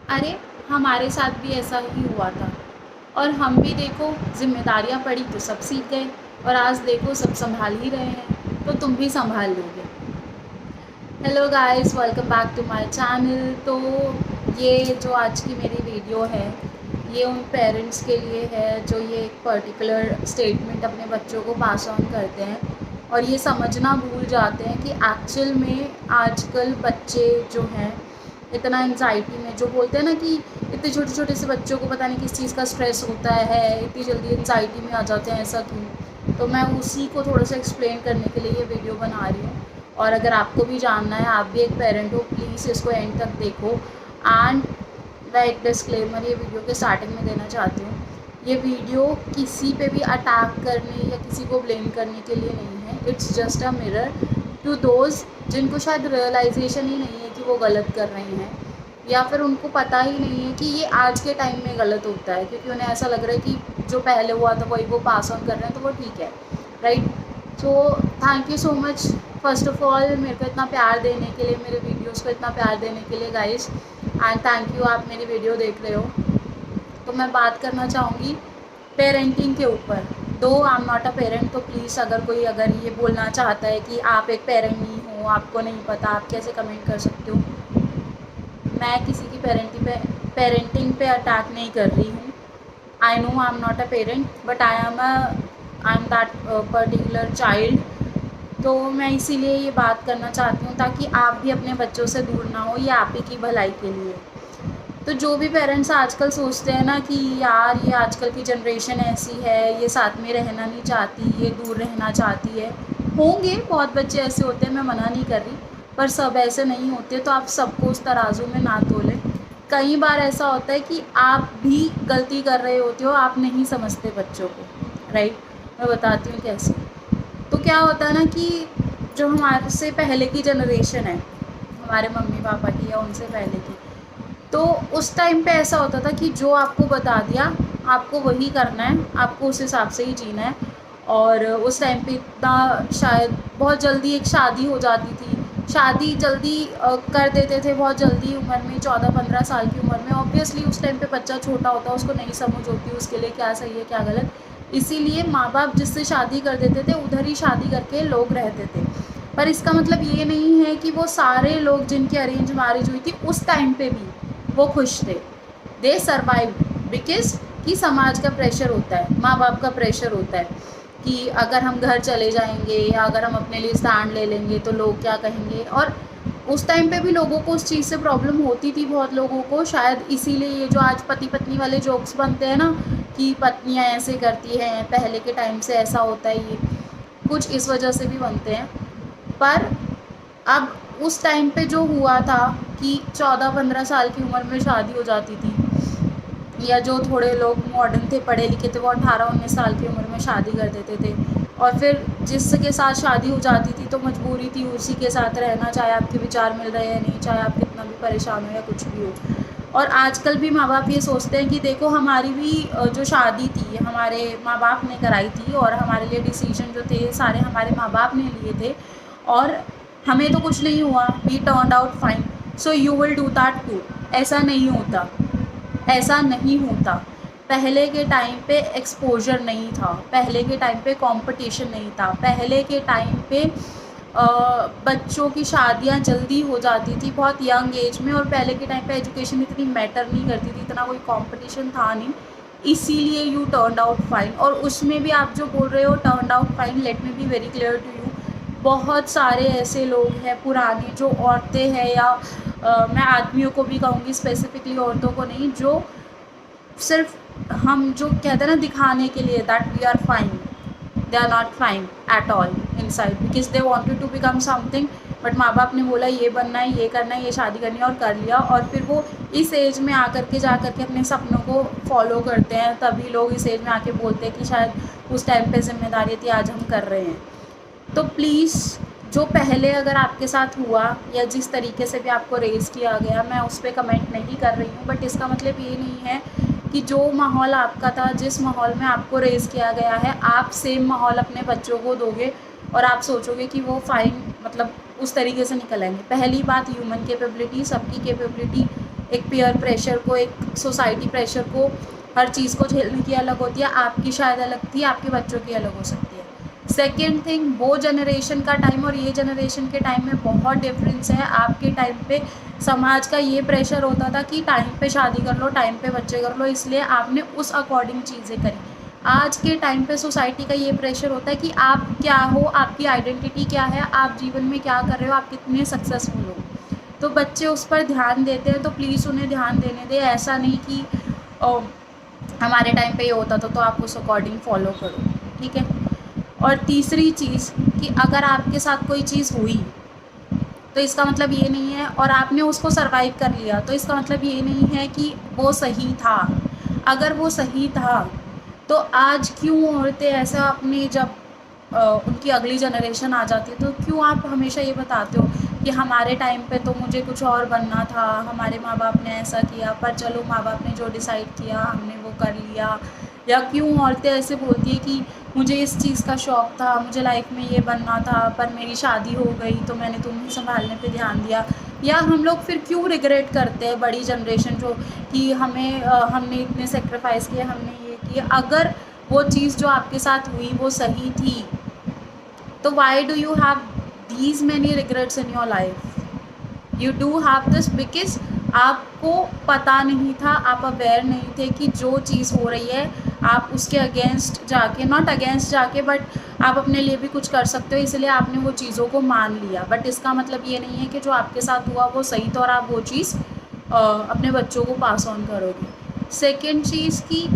अरे हमारे साथ भी ऐसा ही हुआ था और हम भी देखो ज़िम्मेदारियाँ पड़ी तो सब सीख गए और आज देखो सब संभाल ही रहे हैं, तो तुम भी संभाल लोगे। Hello guys, welcome back to my channel. तो ये जो आज की मेरी वीडियो है ये उन पेरेंट्स के लिए है जो ये एक पर्टिकुलर स्टेटमेंट अपने बच्चों को पास ऑन करते हैं और ये समझना भूल जाते हैं कि एक्चुअल में आजकल बच्चे जो हैं इतना एंजाइटी में, जो बोलते हैं ना कि इतने छोटे छोटे से बच्चों को पता नहीं किस चीज़ का स्ट्रेस होता है, इतनी जल्दी एंजाइटी में आ जाते हैं, ऐसा क्यों। तो मैं उसी को थोड़ा सा एक्सप्लेन करने के लिए ये वीडियो बना रही हूँ। और अगर आपको भी जानना है, आप भी एक पेरेंट हो, प्लीज़ इसको एंड तक देखो। एंड मैं एक डिस्क्लेमर ये वीडियो के स्टार्टिंग में देना चाहती हूँ, ये वीडियो किसी पे भी अटैक करने या किसी को ब्लेम करने के लिए नहीं है। It's just a mirror to those जिनको शायद रियलाइजेशन ही नहीं है कि वो गलत कर रहे हैं, या फिर उनको पता ही नहीं है कि ये आज के टाइम में गलत होता है, क्योंकि उन्हें ऐसा लग रहा है कि जो पहले हुआ था वही वो पास ऑन कर रहे हैं तो वो ठीक है, right. So thank you so much first of all मेरे को इतना प्यार देने के लिए, मेरे वीडियोस को इतना प्यार देने के लिए गाइस, एंड थैंक यू आप मेरी वीडियो देख रहे हो। तो मैं बात करना चाहूँगी पेरेंटिंग के ऊपर। दो I am not a parent, तो प्लीज़ अगर ये बोलना चाहता है कि आप एक पेरेंट नहीं हो, आपको नहीं पता, आप कैसे कमेंट कर सकते हो। मैं किसी की पेरेंटिंग पे अटैक नहीं कर रही हूँ। I know I am not a parent but I am that particular child. तो मैं इसीलिए ये बात करना चाहती हूँ ताकि आप भी अपने बच्चों से दूर ना हो, ये आप ही की भलाई के लिए। तो जो भी पेरेंट्स आजकल सोचते हैं ना कि यार ये आजकल की जनरेशन ऐसी है, ये साथ में रहना नहीं चाहती, ये दूर रहना चाहती है, होंगे बहुत बच्चे ऐसे होते हैं, मैं मना नहीं कर रही, पर सब ऐसे नहीं होते। तो आप सबको उस तराजू में ना तोलें। कई बार ऐसा होता है कि आप भी गलती कर रहे होते हो, आप नहीं समझते बच्चों को, राइट। मैं बताती हूँ कैसे। तो क्या होता है ना कि जो हमारे से पहले की जनरेशन है, हमारे मम्मी पापा की या उनसे पहले की, तो उस टाइम पे ऐसा होता था कि जो आपको बता दिया आपको वही करना है, आपको उस हिसाब से ही जीना है। और उस टाइम पे इतना शायद बहुत जल्दी एक शादी हो जाती थी, शादी जल्दी कर देते थे, बहुत जल्दी उम्र में, 14-15 साल की उम्र में। ऑब्वियसली उस टाइम पे बच्चा छोटा होता है, उसको नहीं समझ होती उसके लिए क्या सही है क्या गलत, इसीलिए माँ बाप जिससे शादी कर देते थे उधर ही शादी करके लोग रहते थे। पर इसका मतलब ये नहीं है कि वो सारे लोग जिनकी अरेंज मैरिज हुई थी उस टाइम पे भी वो खुश थे। दे सर्वाइव बिकॉज कि समाज का प्रेशर होता है, माँ बाप का प्रेशर होता है कि अगर हम घर चले जाएंगे या अगर हम अपने लिए स्टैंड ले लेंगे तो लोग क्या कहेंगे। और उस टाइम पे भी लोगों को उस चीज़ से प्रॉब्लम होती थी, बहुत लोगों को, शायद इसीलिए ये जो आज पति पत्नी वाले जोक्स बनते हैं ना कि पत्नियाँ ऐसे करती हैं, पहले के टाइम से ऐसा होता है, ये कुछ इस वजह से भी बनते हैं। पर अब उस टाइम पे जो हुआ था कि 14-15 साल की उम्र में शादी हो जाती थी, या जो थोड़े लोग मॉडर्न थे, पढ़े लिखे थे, वो 18-19 साल की उम्र में शादी कर देते थे। और फिर जिसके साथ शादी हो जाती थी तो मजबूरी थी उसी के साथ रहना, चाहे आपके विचार मिल रहे हैं नहीं, चाहे आप कितना भी परेशान हो या कुछ भी हो। और आजकल भी माँ बाप ये सोचते हैं कि देखो हमारी भी जो शादी थी हमारे माँ बाप ने कराई थी और हमारे लिए डिसीजन जो थे सारे हमारे माँ बाप ने लिए थे, और हमें तो कुछ नहीं हुआ, we turned out fine, so you will do that too. ऐसा नहीं होता, ऐसा नहीं होता। पहले के टाइम पे एक्सपोजर नहीं था, पहले के टाइम पे कंपटीशन नहीं था, पहले के टाइम पे बच्चों की शादियां जल्दी हो जाती थी बहुत यंग एज में, और पहले के टाइम पे एजुकेशन इतनी मैटर नहीं करती थी, इतना कोई कंपटीशन था नहीं, इसीलिए यू टर्न्ड आउट फाइन। और उसमें भी आप जो बोल रहे हो turned out fine, let me be very clear to you, बहुत सारे ऐसे लोग हैं पुराने, जो औरतें हैं या मैं आदमियों को भी कहूँगी, स्पेसिफिकली औरतों को नहीं, जो सिर्फ हम जो कहते हैं ना दिखाने के लिए that we are fine, they are not fine at all inside, because they wanted to become something. But माँ बाप ने बोला ये बनना है, ये करना है, ये शादी करनी है, और कर लिया। और फिर वो इस एज में आकर के जा करके अपने सपनों को फॉलो करते हैं, तभी लोग इस एज में आके बोलते हैं कि शायद उस टाइम पे जिम्मेदारी थी, आज हम कर रहे हैं। तो प्लीज़ जो पहले अगर आपके साथ हुआ या जिस तरीके से भी आपको रेज़ किया गया, मैं उस पर कमेंट नहीं कर रही हूँ, बट इसका मतलब ये नहीं है कि जो माहौल आपका था, जिस माहौल में आपको रेज़ किया गया है, आप सेम माहौल अपने बच्चों को दोगे और आप सोचोगे कि वो फाइन, मतलब उस तरीके से निकल आएंगे। पहली बात, ह्यूमन कैपेबिलिटी, सबकी कैपेबिलिटी एक पीयर प्रेशर को, एक सोसाइटी प्रेशर को, हर चीज़ को झेलने की अलग होती है। आपकी शायद अलग थी, आपके बच्चों की अलग हो सकती है। सेकेंड थिंग, वो जनरेशन का टाइम और ये जनरेशन के टाइम में बहुत डिफरेंस है। आपके टाइम पे समाज का ये प्रेशर होता था कि टाइम पे शादी कर लो, टाइम पे बच्चे कर लो, इसलिए आपने उस अकॉर्डिंग चीज़ें करी। आज के टाइम पे सोसाइटी का ये प्रेशर होता है कि आप क्या हो, आपकी आइडेंटिटी क्या है, आप जीवन में क्या कर रहे हो, आप कितने सक्सेसफुल हो। तो बच्चे उस पर ध्यान देते हैं, तो प्लीज़ उन्हें ध्यान देने दें। ऐसा नहीं कि हमारे टाइम पे ये होता था तो आप उस अकॉर्डिंग फॉलो करो, ठीक है। और तीसरी चीज़ कि अगर आपके साथ कोई चीज़ हुई तो इसका मतलब ये नहीं है, और आपने उसको सरवाइव कर लिया तो इसका मतलब ये नहीं है कि वो सही था। अगर वो सही था तो आज क्यों औरतें ऐसा अपनी, जब उनकी अगली जनरेशन आ जाती है तो क्यों आप हमेशा ये बताते हो कि हमारे टाइम पे तो मुझे कुछ और बनना था, हमारे माँ बाप ने ऐसा किया, पर चलो माँ बाप ने जो डिसाइड किया हमने वो कर लिया। या क्यों औरतें ऐसे बोलती है कि मुझे इस चीज़ का शौक़ था, मुझे लाइफ में ये बनना था, पर मेरी शादी हो गई तो मैंने तुम्हें संभालने पे ध्यान दिया। या हम लोग फिर क्यों रिग्रेट करते हैं, बड़ी जनरेशन जो, कि हमने इतने सेक्रीफाइस किए, हमने ये किया। अगर वो चीज़ जो आपके साथ हुई वो सही थी तो why do you have these many regrets in your life? You do have this because आपको पता नहीं था, आप अवेयर नहीं थे कि जो चीज़ हो रही है आप उसके अगेंस्ट जाके, नॉट अगेंस्ट जाके, बट आप अपने लिए भी कुछ कर सकते हो, इसलिए आपने वो चीज़ों को मान लिया। बट इसका मतलब ये नहीं है कि जो आपके साथ हुआ वो सही था और आप वो चीज़ अपने बच्चों को पास ऑन करोगे। सेकेंड चीज़ की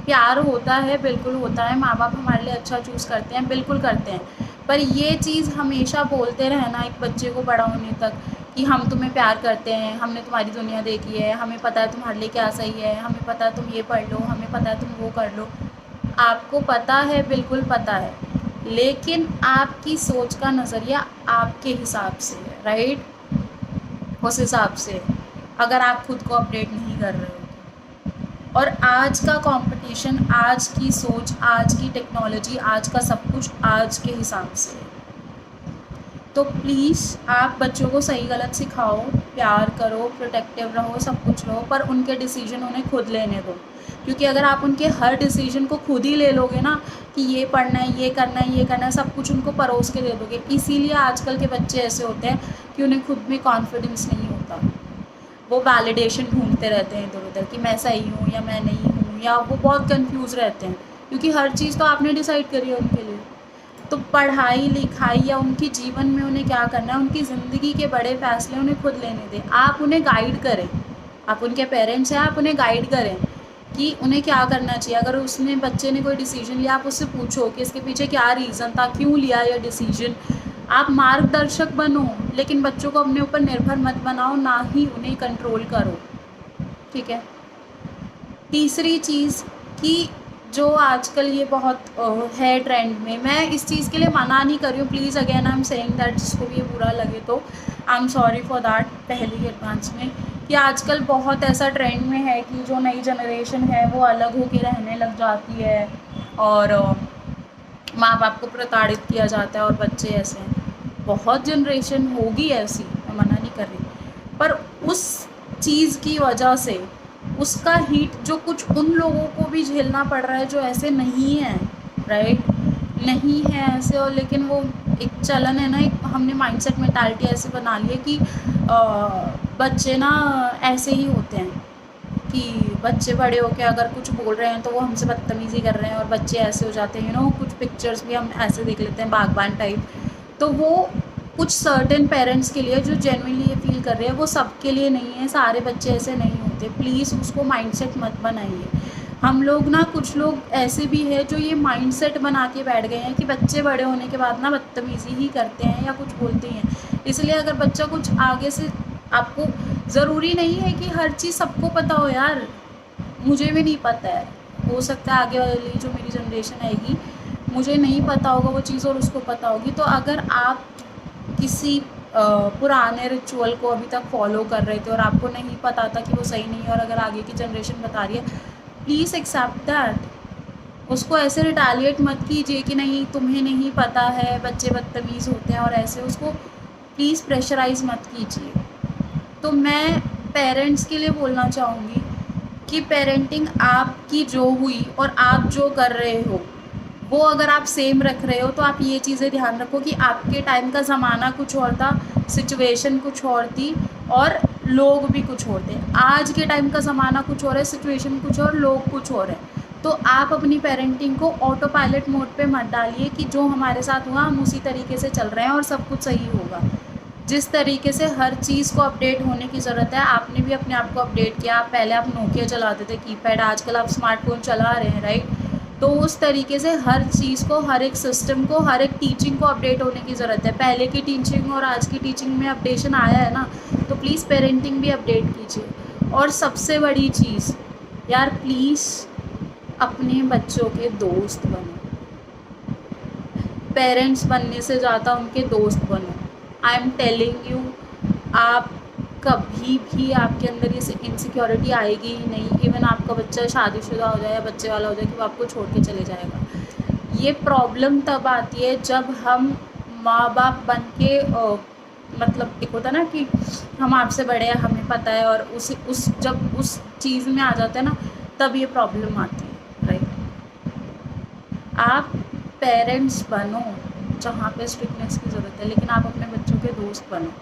प्यार होता है, बिल्कुल होता है, माँ बाप हमारे लिए अच्छा चूज़ करते हैं, बिल्कुल करते हैं, पर ये चीज़ हमेशा बोलते रहना एक बच्चे को बड़ा होने तक कि हम तुम्हें प्यार करते हैं, हमने तुम्हारी दुनिया देखी है, हमें पता है तुम्हारे लिए क्या सही है, हमें पता है तुम ये पढ़ लो, हमें पता है तुम वो कर लो। आपको पता है, बिल्कुल पता है, लेकिन आपकी सोच का नज़रिया आपके हिसाब से है, राइट? उस हिसाब से अगर आप खुद को अपडेट नहीं कर रहे हो। और आज का कंपटीशन, आज की सोच, आज की टेक्नोलॉजी, आज का सब कुछ आज के हिसाब से है। तो प्लीज़ आप बच्चों को सही गलत सिखाओ, प्यार करो, प्रोटेक्टिव रहो, सब कुछ रहो, पर उनके डिसीजन उन्हें खुद लेने दो। क्योंकि अगर आप उनके हर डिसीजन को खुद ही ले लोगे ना, कि ये पढ़ना है, ये करना है, ये करना है, सब कुछ उनको परोस के दे दोगे। इसीलिए आजकल के बच्चे ऐसे होते हैं कि उन्हें खुद में कॉन्फिडेंस नहीं होता। वो वैलिडेशन ढूंढते रहते हैं इधर उधर कि मैं सही हूँ या मैं नहीं हूँ, या वो बहुत कंफ्यूज रहते हैं क्योंकि हर चीज़ तो आपने डिसाइड करी है उनके लिए। तो पढ़ाई लिखाई या उनके जीवन में उन्हें क्या करना है, उनकी ज़िंदगी के बड़े फैसले उन्हें खुद लेने दें। आप उन्हें गाइड करें, आप उनके पेरेंट्स हैं, आप उन्हें गाइड करें कि उन्हें क्या करना चाहिए। अगर उसने बच्चे ने कोई डिसीजन लिया, आप उससे पूछो कि इसके पीछे क्या रीज़न था, क्यों लिया यह डिसीजन। आप मार्गदर्शक बनो, लेकिन बच्चों को अपने ऊपर निर्भर मत बनाओ, ना ही उन्हें कंट्रोल करो, ठीक है। तीसरी चीज़ कि जो आजकल ये बहुत है ट्रेंड में, मैं इस चीज़ के लिए मना नहीं कर रही हूँ, please again I am saying that, जिसको भी ये बुरा लगे तो I am sorry for that पहले ही एडवांस में, कि आजकल बहुत ऐसा ट्रेंड में है कि जो नई जनरेशन है वो अलग होके रहने लग जाती है और माँ बाप को प्रताड़ित किया जाता है और बच्चे ऐसे हैं। बहुत जनरेशन होगी ऐसी, मैं मना नहीं कर रही, पर उस चीज़ की वजह से उसका हीट जो कुछ उन लोगों को भी झेलना पड़ रहा है जो ऐसे नहीं हैं, राइट? नहीं है ऐसे, और लेकिन वो एक चलन है ना, एक हमने माइंडसेट मेंटालिटी ऐसे बना ली है कि बच्चे ना ऐसे ही होते हैं कि बच्चे बड़े होके अगर कुछ बोल रहे हैं तो वो हमसे बदतमीज़ी कर रहे हैं और बच्चे ऐसे हो जाते हैं, कुछ पिक्चर्स भी हम ऐसे देख लेते हैं बागबान टाइप। तो वो कुछ सर्टेन पेरेंट्स के लिए जो जेन्युइनली ये फील कर रहे हैं, वो सबके लिए नहीं है, सारे बच्चे ऐसे नहीं होते। प्लीज़ उसको माइंडसेट मत बनाइए। हम लोग ना, कुछ लोग ऐसे भी हैं जो ये माइंडसेट बना के बैठ गए हैं कि बच्चे बड़े होने के बाद ना बदतमीज़ी ही करते हैं या कुछ बोलते हैं। इसलिए अगर बच्चा कुछ आगे से, आपको ज़रूरी नहीं है कि हर चीज़ सबको पता हो यार, मुझे भी नहीं पता है, हो सकता है आगे वाली जो मेरी जनरेशन आएगी मुझे नहीं पता होगा वो चीज़ और उसको पता होगी। तो अगर आप किसी पुराने रिचुअल को अभी तक फॉलो कर रहे थे और आपको नहीं पता था कि वो सही नहीं है, और अगर आगे की जनरेशन बता रही है, प्लीज़ एक्सेप्ट दैट। उसको ऐसे रिटालिएट मत कीजिए कि नहीं तुम्हें नहीं पता है, बच्चे बदतमीज़ होते हैं और ऐसे, उसको प्लीज़ प्रेशराइज़ मत कीजिए। तो मैं पेरेंट्स के लिए बोलना चाहूँगी कि पेरेंटिंग आपकी जो हुई और आप जो कर रहे हो वो अगर आप सेम रख रहे हो तो आप ये चीज़ें ध्यान रखो कि आपके टाइम का ज़माना कुछ और था, सिचुएशन कुछ और थी और लोग भी कुछ और थे। आज के टाइम का ज़माना कुछ और है, सिचुएशन कुछ और, लोग कुछ और है। तो आप अपनी पेरेंटिंग को ऑटो पायलट मोड पे मत डालिए कि जो हमारे साथ हुआ हम उसी तरीके से चल रहे हैं और सब कुछ सही होगा। जिस तरीके से हर चीज़ को अपडेट होने की ज़रूरत है, आपने भी अपने आप को अपडेट किया। पहले आप नोकिया चलाते थे कीपैड, आजकल आप स्मार्टफ़ोन चला रहे हैं, राइट? तो उस तरीके से हर चीज़ को, हर एक सिस्टम को, हर एक टीचिंग को अपडेट होने की ज़रूरत है। पहले की टीचिंग और आज की टीचिंग में अपडेशन आया है ना, तो प्लीज़ पेरेंटिंग भी अपडेट कीजिए। और सबसे बड़ी चीज़ यार, प्लीज़ अपने बच्चों के दोस्त बनो। पेरेंट्स बनने से ज़्यादा उनके दोस्त बनो। आई एम टेलिंग यू, आप कभी भी आपके अंदर ये इनसिक्योरिटी आएगी ही नहीं। इवन आपका बच्चा शादीशुदा हो जाए या बच्चे वाला हो जाए कि वो आपको छोड़ के चले जाएगा। ये प्रॉब्लम तब आती है जब हम माँ बाप बन के मतलब एक होता है ना कि हम आपसे बड़े हैं, हमें पता है, और जब उस चीज़ में आ जाते हैं ना, तब ये प्रॉब्लम आती है, राइट? आप पेरेंट्स बनो जहाँ पे स्ट्रिक्टनेस की ज़रूरत है, लेकिन आप अपने बच्चों के दोस्त बनो।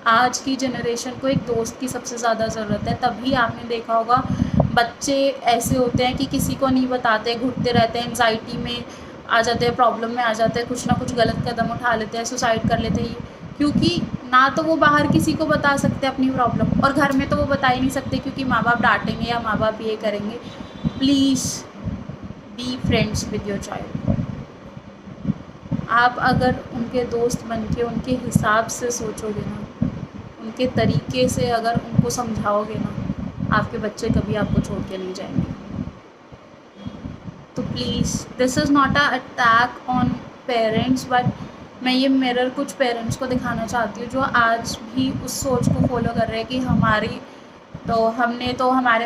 आज की जनरेशन को एक दोस्त की सबसे ज़्यादा ज़रूरत है। तभी आपने देखा होगा बच्चे ऐसे होते हैं कि किसी को नहीं बताते, घुटते रहते हैं, एंजाइटी में आ जाते हैं, प्रॉब्लम में आ जाते हैं, कुछ ना कुछ गलत कदम उठा लेते हैं, सुसाइड कर लेते हैं, क्योंकि ना तो वो बाहर किसी को बता सकते अपनी प्रॉब्लम, और घर में तो वो बता ही नहीं सकते क्योंकि माँ बाप डांटेंगे या माँ बाप ये करेंगे। Please be friends with your child. आप अगर उनके दोस्त बन के उनके हिसाब से सोचोगे ना, उनके तरीके से अगर उनको समझाओगे ना, आपके बच्चे कभी आपको छोड़ के नहीं जाएंगे। तो please, this is not a attack on parents, but मैं ये मिरर कुछ पेरेंट्स को दिखाना चाहती हूँ जो आज भी उस सोच को फॉलो कर रहे हैं कि हमारे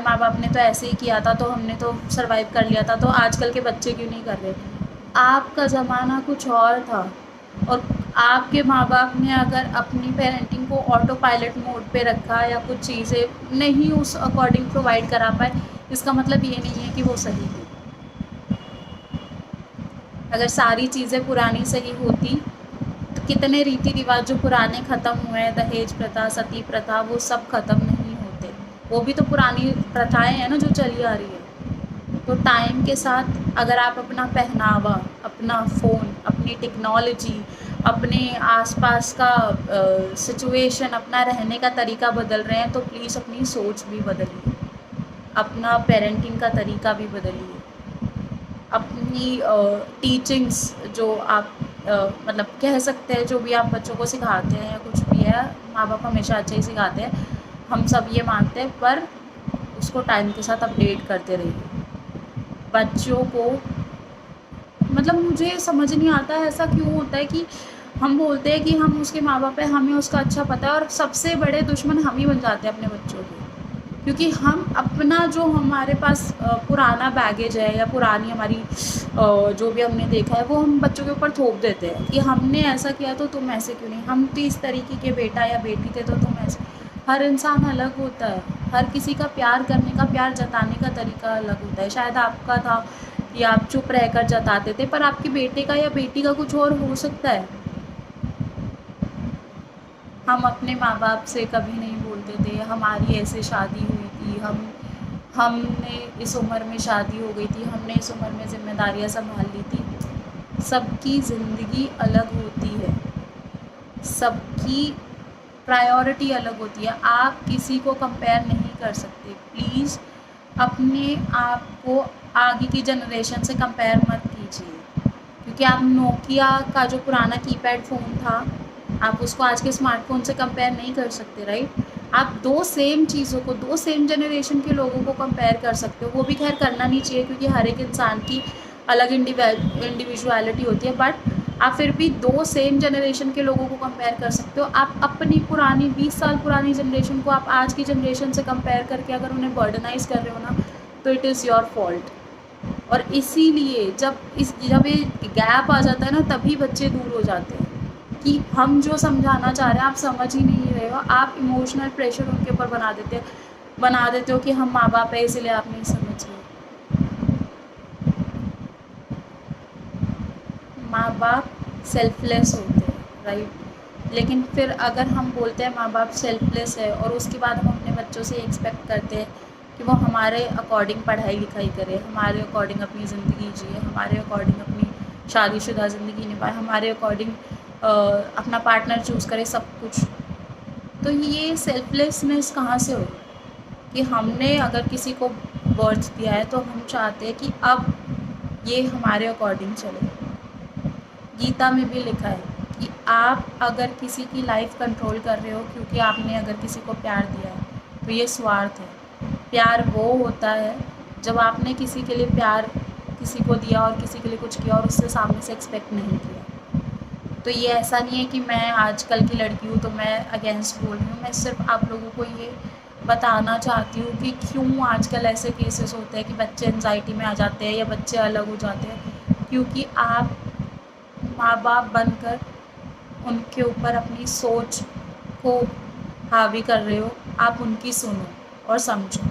माँ बाप ने तो ऐसे ही किया था, तो हमने तो सर्वाइव कर लिया था, तो आजकल के बच्चे क्यों नहीं कर रहे। आपका ज़माना कुछ और था, और आपके माँ बाप ने अगर अपनी पेरेंटिंग को ऑटो पायलट मोड पे रखा या कुछ चीज़ें नहीं उस अकॉर्डिंग प्रोवाइड करा पाए, इसका मतलब ये नहीं है कि वो सही थी। अगर सारी चीज़ें पुरानी सही होती तो कितने रीति रिवाज जो पुराने ख़त्म हुए हैं, दहेज प्रथा, सती प्रथा, वो सब ख़त्म नहीं होते। वो भी तो पुरानी प्रथाएं हैं ना जो चली आ रही है। तो टाइम के साथ अगर आप अपना पहनावा, अपना फ़ोन, अपनी टेक्नोलॉजी, अपने आसपास का सिचुएशन, अपना रहने का तरीका बदल रहे हैं, तो प्लीज़ अपनी सोच भी बदलिए, अपना पेरेंटिंग का तरीका भी बदलिए, अपनी टीचिंग्स जो आप मतलब कह सकते हैं, जो भी आप बच्चों को सिखाते हैं या कुछ भी है, माँ बाप हमेशा अच्छा ही सिखाते हैं, हम सब ये मानते हैं, पर उसको टाइम के साथ अपडेट करते रहिए। बच्चों को मतलब मुझे समझ नहीं आता है ऐसा क्यों होता है कि हम बोलते हैं कि हम उसके माँ बाप हैं, हमें उसका अच्छा पता है, और सबसे बड़े दुश्मन हम ही बन जाते हैं अपने बच्चों के, क्योंकि हम अपना जो हमारे पास पुराना बैगेज है या पुरानी हमारी जो भी हमने देखा है वो हम बच्चों के ऊपर थोप देते हैं कि हमने ऐसा किया तो तुम ऐसे क्यों नहीं, हम तो इस तरीके के बेटा या बेटी थे तो तुम ऐसे। हर इंसान अलग होता है, हर किसी का प्यार करने का, प्यार जताने का तरीका अलग होता है। शायद आपका था कि आप चुप रहकर जताते थे, पर आपके बेटे का या बेटी का कुछ और हो सकता है। हम अपने माँ बाप से कभी नहीं बोलते थे हमारी ऐसे शादी हुई थी, हमने इस उम्र में शादी हो गई थी, हमने इस उम्र में जिम्मेदारियाँ संभाल ली थी। सबकी ज़िंदगी अलग होती है, सबकी प्रायोरिटी अलग होती है, आप किसी को कंपेयर नहीं कर सकते। प्लीज़ अपने आप को आगे की जनरेशन से कंपेयर मत कीजिए, क्योंकि आप नोकिया का जो पुराना कीपैड फ़ोन था, आप उसको आज के स्मार्टफोन से कंपेयर नहीं कर सकते, राइट? आप दो सेम चीज़ों को, दो सेम जनरेशन के लोगों को कंपेयर कर सकते हो, वो भी खैर करना नहीं चाहिए क्योंकि हर एक इंसान की अलग इंडिविजुअलिटी होती है, बट आप फिर भी दो सेम जनरेशन के लोगों को कंपेयर कर सकते हो। आप अपनी पुरानी 20 साल पुरानी जनरेशन को आप आज की जनरेशन से कंपेयर करके अगर उन्हें बर्डनाइज कर रहे हो ना, तो इट इज़ योर फॉल्ट। और इसीलिए जब ये गैप आ जाता है ना, तभी बच्चे दूर हो जाते हैं। कि हम जो समझाना चाह रहे हैं आप समझ ही नहीं रहे हो, आप इमोशनल प्रेशर उनके ऊपर बना देते हो कि हम माँ बाप है इसलिए आप नहीं समझ रहे। माँ बाप सेल्फलेस होते हैं, राइट। लेकिन फिर अगर हम बोलते हैं माँ बाप सेल्फलेस है और उसके बाद हम अपने बच्चों से एक्सपेक्ट करते हैं कि वो हमारे अकॉर्डिंग पढ़ाई लिखाई करे, हमारे अकॉर्डिंग अपनी ज़िंदगी जिए, हमारे अकॉर्डिंग अपनी शादीशुदा ज़िंदगी निभाए, हमारे अकॉर्डिंग अपना पार्टनर चूज़ करे, सब कुछ, तो ये सेल्फलेसनेस कहाँ से हो कि हमने अगर किसी को बर्थ दिया है तो हम चाहते हैं कि अब ये हमारे अकॉर्डिंग चले। गीता में भी लिखा है कि आप अगर किसी की लाइफ कंट्रोल कर रहे हो क्योंकि आपने अगर किसी को प्यार दिया है तो ये स्वार्थ है। प्यार वो होता है जब आपने किसी के लिए प्यार किसी को दिया और किसी के लिए कुछ किया और उससे सामने से एक्सपेक्ट नहीं किया। तो ये ऐसा नहीं है कि मैं आजकल की लड़की हूँ तो मैं अगेंस्ट बोल रही हूँ, मैं सिर्फ आप लोगों को ये बताना चाहती हूँ कि क्यों आजकल ऐसे केसेस होते हैं कि बच्चे एंजाइटी में आ जाते हैं या बच्चे अलग हो जाते हैं, क्योंकि आप माँ बाप बनकर उनके ऊपर अपनी सोच को हावी कर रहे हो। आप उनकी सुनो और समझो।